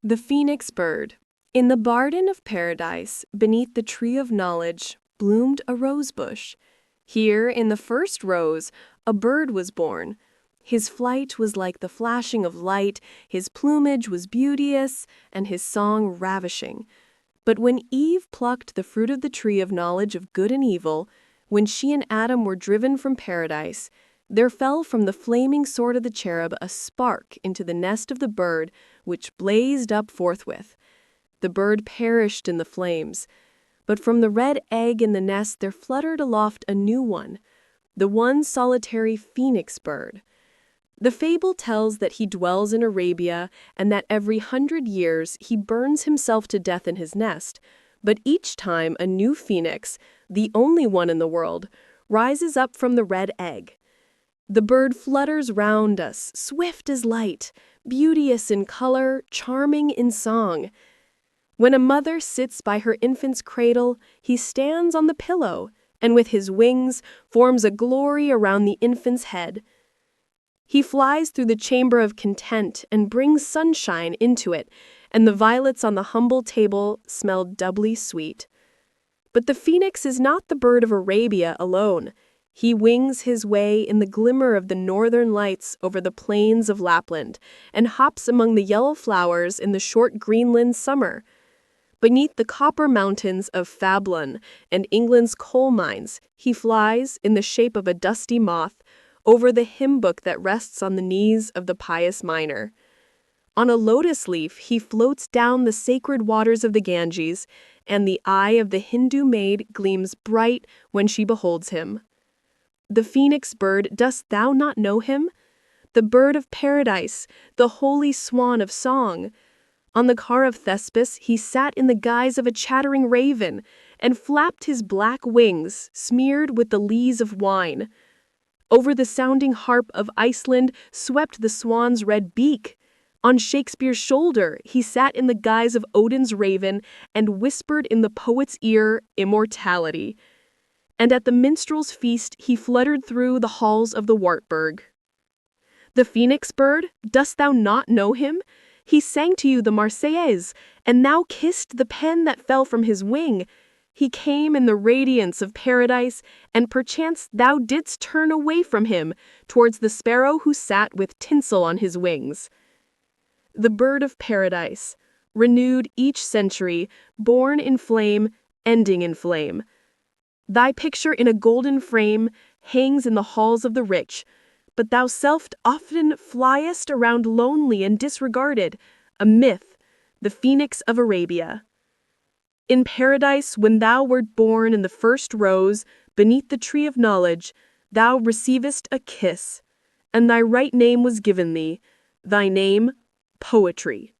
The Phoenix Bird. In the garden of paradise, beneath the tree of knowledge, bloomed a rose bush. Here, in the first rose, a bird was born. His flight was like the flashing of light, his plumage was beauteous, and his song ravishing. But when Eve plucked the fruit of the tree of knowledge of good and evil, when she and Adam were driven from paradise, there fell from the flaming sword of the cherub a spark into the nest of the bird, which blazed up forthwith. The bird perished in the flames, but from the red egg in the nest there fluttered aloft a new one, the one solitary phoenix bird. The fable tells that he dwells in Arabia and that every 100 years he burns himself to death in his nest, but each time a new phoenix, the only one in the world, rises up from the red egg. The bird flutters round us, swift as light, beauteous in color, charming in song. When a mother sits by her infant's cradle, he stands on the pillow, and with his wings forms a glory around the infant's head. He flies through the chamber of content and brings sunshine into it, and the violets on the humble table smell doubly sweet. But the phoenix is not the bird of Arabia alone. He wings his way in the glimmer of the northern lights over the plains of Lapland, and hops among the yellow flowers in the short Greenland summer. Beneath the copper mountains of Fablon and England's coal mines, he flies, in the shape of a dusty moth, over the hymn book that rests on the knees of the pious miner. On a lotus leaf he floats down the sacred waters of the Ganges, and the eye of the Hindu maid gleams bright when she beholds him. The phoenix bird, dost thou not know him? The bird of paradise, the holy swan of song. On the car of Thespis he sat in the guise of a chattering raven, and flapped his black wings, smeared with the lees of wine. Over the sounding harp of Iceland swept the swan's red beak. On Shakespeare's shoulder he sat in the guise of Odin's raven, and whispered in the poet's ear immortality. And at the minstrel's feast he fluttered through the halls of the Wartburg. The phoenix bird, dost thou not know him? He sang to you the Marseillaise, and thou kissed the pen that fell from his wing. He came in the radiance of paradise, and perchance thou didst turn away from him towards the sparrow who sat with tinsel on his wings. The bird of paradise, renewed each century, born in flame, ending in flame. Thy picture in a golden frame hangs in the halls of the rich, but thou self often fliest around lonely and disregarded, a myth, the phoenix of Arabia. In paradise, when thou wert born in the first rose, beneath the tree of knowledge, thou receivest a kiss, and thy right name was given thee, thy name, poetry.